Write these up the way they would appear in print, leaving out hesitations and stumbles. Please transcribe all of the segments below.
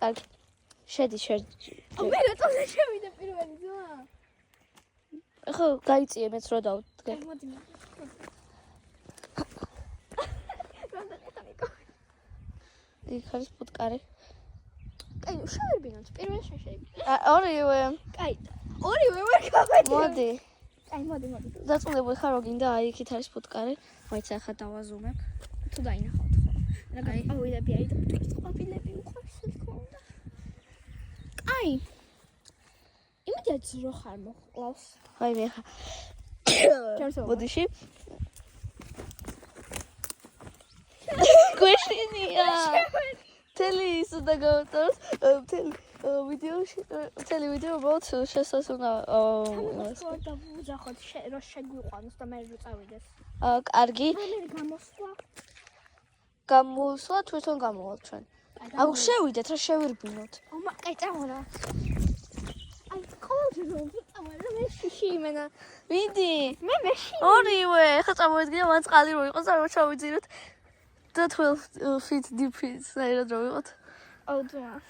კარგი. შედი. მე რატომ შევიდე პირველი ძმა? ხო, გაიწიე მეც რო დავდგე. მოდი. იქ არის ფუტკარი. კაი, შევერბინოთ პირველ შეშები. ორივე. კაი, ორივე ვერ გავადი. მოდი. კაი, მოდი. დაწუნებული ხარ რო გინდა, აი იქით არის ფუტკარი. მაინც ახლა დავაზუმებ. თუ დაინახავთ ხო? რა გავიდები აი და ფუტკრის ყოფილები უყვარს თქო უნდა. კაი. იმედია ძრო ხარ მოყავს. აი მე ხა. მოდიში. გვეშინია. თელი ის უნდა გავუწევს. თელი ვიდეო ბოლოს შესასუნა. და ვუძახოთ რომ შეგვიყვანოს და მე რო წავიდეს. კარგი. მე გამოსვლა. გამოსვლა თვითონ გამოვალ ჩვენ. აუ შევიდეთ რა შევირბინოთ. კაი წამოლა. აი ყოველდღე რომ წამოლა მე შიში იმენა. ვიდი. მე მეში. ორივე. ხა წამოვიდგინე მან წყალი რო იყოს და რო ჩავიძიროთ. და 12 feet deep საერთოდ რო ვიყოთ. აუ ძმა.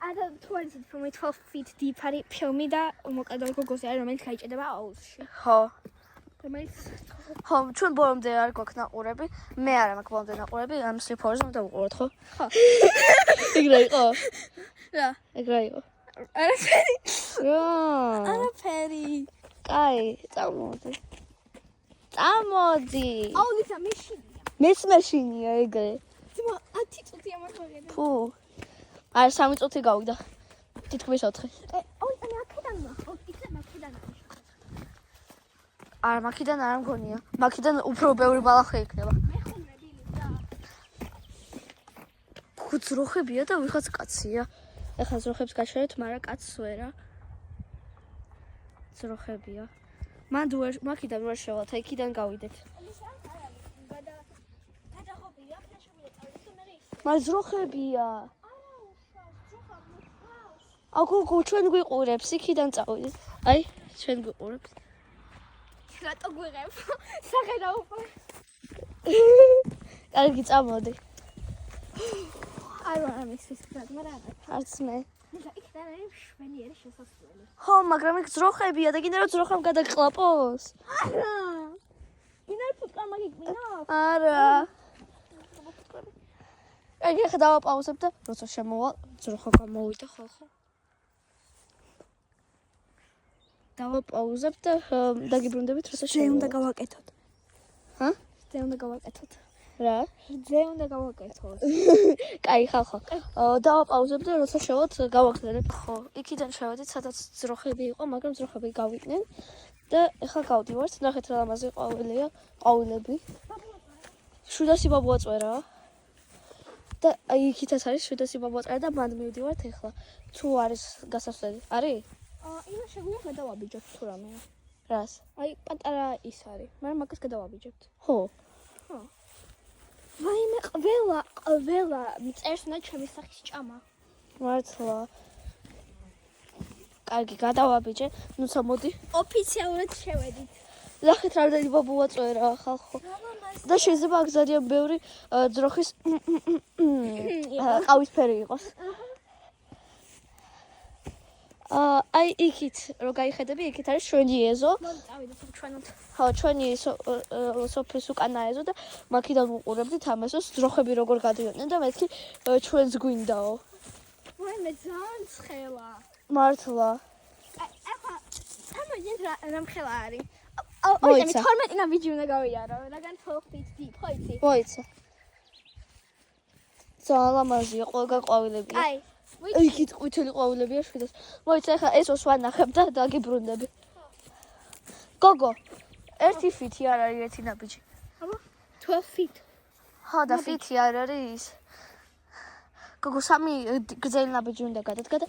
არა თუ არის from 12 feet deep არის ფილმი და მოკადო გოგოზე არის რომელიც გაიჭედება აუზში. ხო. რომელიც ხო, ჩვენ ბოლომდე არ გვაქვს ნაყურები. მე არა მაქვს ბოლომდე ნაყურები, ამ სრიფორზე უნდა ვუყუროთ, ხო? ხო. ეგ რა იყო? რა? ეგ რა იყო? არაფერი. რა? არაფერი. კაი, წამოდი. წამოდი. აუზისა მეშინია. მეც მეშინია ეგრე. ძმა 10 წუთი ამოგვიგე. ფუ. არა 3 წუთი გავიდა. თითქმის 4. აი აქედან ხო, იქნება აქედან. არა, მაქიდან არ მგონია. მაქიდან უფრო ბევრი ბალახი იქნება. მე ხომ rebili და. ფუ ძროხებია და ვიღაც კაცია. ეხლა ძროხებს გაჩერეთ, მაგრამ კაცს ვერა. ძროხებია. მან მაქიდან ვერ შევალთ, იქიდან გავიდეთ. მაგრამ ძროხებია. აგოგო ჩვენ გვიყურებს, იქიდან წავიდეთ. აი, ჩვენ გვიყურებს. რატო გვიღებ? სახედაობა. კარგი, წამოდი. არა, ამისთვის მაგრამ არც მე. ნახე, იქიდან არის შვენიერი შესასვლელი. ხო, მაგრამ იქ ძროხებია და გინდა რომ ძროხამ გადაგყლაპოს? არა. ინარ ფუტკარ მაგიგმინო? არა. აი, ახლა დავაპაუზებ და როცა შემოვალ, ძროხა გამოვიდა ხოლმე. დავაპაუზებ და დაგიბრუნდებით როცა შემოვალ. უნდა გავაკეთოთ. ჰა? ზე უნდა გავაკეთოთ. რა? ზე უნდა გავაკეთოთ. კაი, ხალხო. დავაპაუზებ და როცა შევოთ, გავაგზავნებ. ხო, იქიდან შევედით, სადაც ძროხები იყო, მაგრამ ძროხები გავიდნენ და ახლა გავდივართ. ნახეთ რა ლამაზი ყვავილია, ყვავილები. 700 ბაბუაწვერაა. და აი იქითაც არის 700 ბაბუაწვერა და მანდ მივდივართ ახლა. თუ არის გასასვლელი? არის? იმა შეგვიძლია გადავაბიჯოთ თუ რამეა. რას? აი პატარა ის არის, მაგრამ მაგას გადავაბიჯებთ. ხო. ვაიმე ყველა წერს უნდა ჩემი სახის ჭამა. მართლა. კარგი, გადავაბიჯე. ნუცა მოდი. ოფიციალურად შევედით. ნახეთ რამდენი ბაბუა წერა ხალხო. და შეიძლება აქ ძალიან ბევრი ძროხის ყავისფერი იყოს. აი იქით რო გაიხედები, იქით არის ჩვენი ეზო. მოდი წავიდეთ ჩვენოთ. ხო, ჩვენი სოფლის უკანა ეზო და მაქედან უყურებდით ამ ეზოს ძროხები როგორ გადიოდნენ და მეთქი ჩვენს გვინდაო. ვაიმე ძალიან ცხელა. მართლა. ახლა ამოდით რა მხელა არის. მოიცა. 12 ნაბიჯი უნდა გავიარო, რაგან 12 feet deep, ხო იცი? მოიცა. ძალიან ლამაზია, ყველგან ყვავილებია. აი, იქით ყვითელი ყვავილებია შვიდას. მოიცა, ახლა ესოს ვანახებ და დაგიბრუნდები. გოგო, 1 ფიტი არ არის ერთი ნაბიჯი. აბა, 12 feet. ხო და ფიტი არ არის ის. გოგო, 3 გრძელი ნაბიჯი უნდა გადადგა და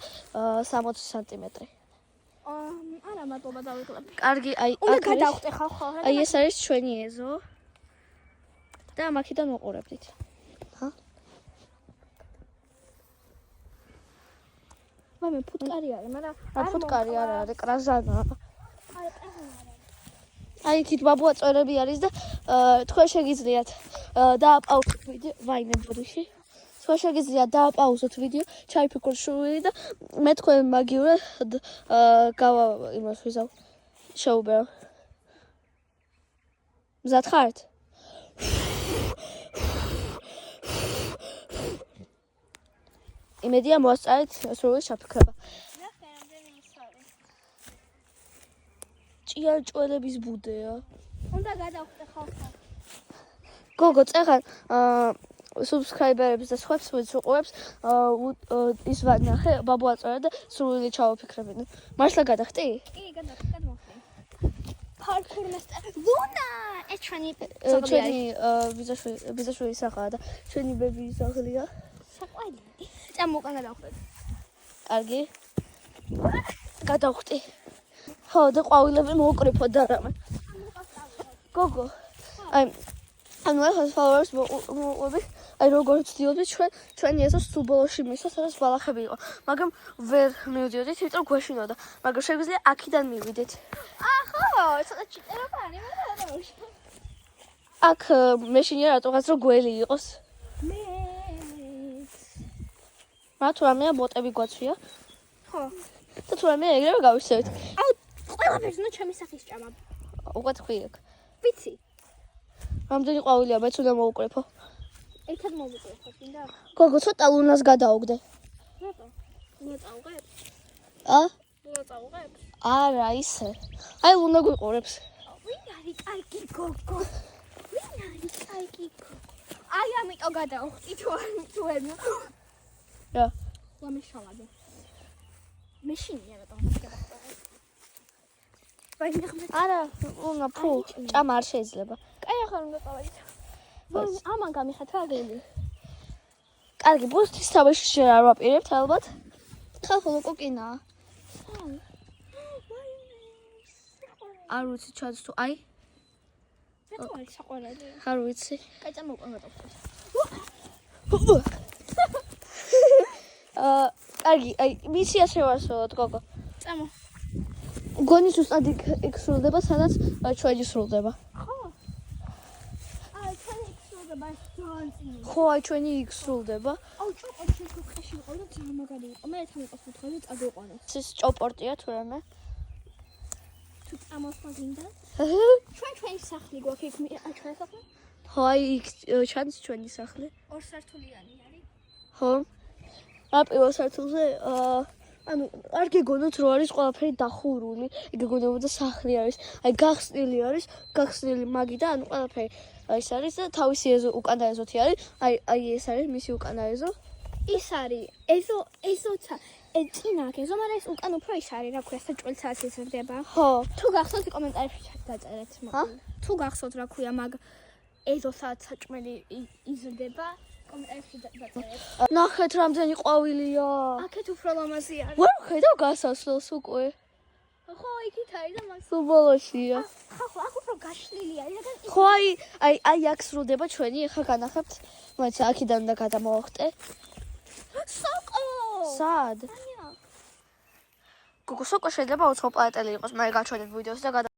60 სანტიმეტრი. არა, მადლობა დავიკლებ. კარგი, აი უნდა აქ არის. გადავხტე ხალხო. აი ეს არის ჩვენი ეზო. და მაქედან უყურებდით. ჰა? ვაიმე ფუტკარი არის, მაგრამ არ ფუტკარი არ არის, კრაზანა. არა, პრეზენტი. აი იქით ბაბუა წერები არის და თქვენ შეგიძლიათ დააპაუზოთ ვიდეო, ვაიმე ბოდიში. თქვენ შეგიძლიათ დააპაუზოთ ვიდეო, ჩაიფიქროთ შუვილი და მე თქვენ მაგივრად გავა იმას ვიზავ. შეუბერო. მზად ხართ? იმედია მოასწარეთ სრული ჩაფიქრება. ნახე, რამდენი ისარი. ჭიანჭველების ბუდეა. უნდა გადავხტე ხალხო. გოგო, წეხან subscriber-ებს და სხვებს ვინც უყურებს, ის ვანახე, ბაბუა წერა და სრული ჩავაფიქრებინე. მართლა გადახტი? კი, გადავხტე. parkour master. ლუნა, ეს ჩვენი ჩვენი ბიძაშვილი სახაა და ჩვენი ბებიის სახლია. საყვალი. წამოუკან გადავხტეთ. კარგი. გადავხტი. ხო, და ყვავილები მოუკრიფო და რამე. გოგო. აი ანუ ახლა followers მოყვები. აი როგორ ვცდილობთ ჩვენი ეზოს სულ ბოლოში მისვა, სადაც ბალახები იყო. მაგრამ ვერ მივდიოდით, იმიტომ გვეშინოდა. მაგრამ შეგვიძლია აქიდან მივიდეთ. ხო, ცოტა ჭიტერობა არის, მაგრამ რა ვიშ. აქ მეშინია რატოღაც რო გველი იყოს. მე რა თუ რამეა ბოტები გვაცვია. ხო. და თუ რამეა ეგრევე გავისევით. აუ, ყველაფერს უნდა ჩემი სახის ჭამა. უკვე თქვი აქ. ვიცი. რამდენი ყვავილია მეც უნდა მოუკრიფო. ერთად მოვიკრიფო, წინდა. გოგო, ცოტა ლუნას გადაუგდე. რატო? უნდა წავღებ? უნდა წავღებ? არა, ისე. აი ლუნა გვიყურებს. ვინ არის კაიკი გოგო? ვინ არის კაიკი გოგო? აი ამიტომ გადავხტი თუ ვერ. რა? ლამიშალადო. მეშინია რატომ გადავხტე? ვაიმე არა, ლუნა ფუ, ჭამა არ შეიძლება. კაი ახლა უნდა წავიდეთ. ამან გამიხეთ რა გელი. კარგი, ბოსტის თავში შენ არ ვაპირებთ ალბათ. ხალხო კოკინაა. არ ვიცი ჩანს თუ აი. რატო არის საყვარელი? არ ვიცი. კაი წამოუკან გადავხტე. კარგი, აი მისია შევასრულოთ გოგო. წამო. გონი ზუსტად იქ სრულდება, სადაც ჩვენი სრულდება. ხო. აი ჩვენი სრულდება ძალიან წინ. ხო, აი ჩვენი იქ სრულდება. აუ ჭოპორტი ხეში იყო და ძალიან მაგარი იყო. მე თან იყო ფუტკარი წაგიყვანე. ეს ჭოპორტია თუ რამე. თუ წამოსვაგინდა. ჩვენი სახლი გვაქვს იქ აი ჩვენი სახლი. ხო, აი იქ ჩანს ჩვენი სახლი. ორსართულიანი არის. ხო. რა პირველ სართულზე ანუ არ გეგონოთ რო არის ყველაფერი დახურული, გეგონებოდა სახლი არის, აი გახსნილი არის, გახსნილი მაგი და ანუ ყველაფერი ის არის და თავისი ეზო უკანა ეზოთი არის, აი ეს არის მისი უკანა ეზო. ის არის ეზოცა წინა ეზო, მაგრამ ეს უკან უფრო ის არის, რა ქვია, საჭველსაც იზრდება. ხო. თუ გახსოვთ კომენტარებში დაწერეთ მაგრამ. თუ გახსოვთ რა ქვია, მაგ ეზოსაც საჭმელი იზრდება. კომენტარებში დაწერეთ. ნახეთ რამდენი ყვავილია. აქეთ უფრო ლამაზი არის. ვერ ხედავ გასასვლელს უკვე. ხო, იქით არის და მას სულ ბოლოშია. ხო, აქ უფრო გაშლილია, რადგან ხო, აი აქ სრულდება ჩვენი, ახლა განახებთ, მოიცა აქიდან უნდა გადამოვახტე. სოკო! სად? გოგო, სოკო შეიძლება უცხო პლატელი იყოს, მაგრამ გაჩვენებ ვიდეოს და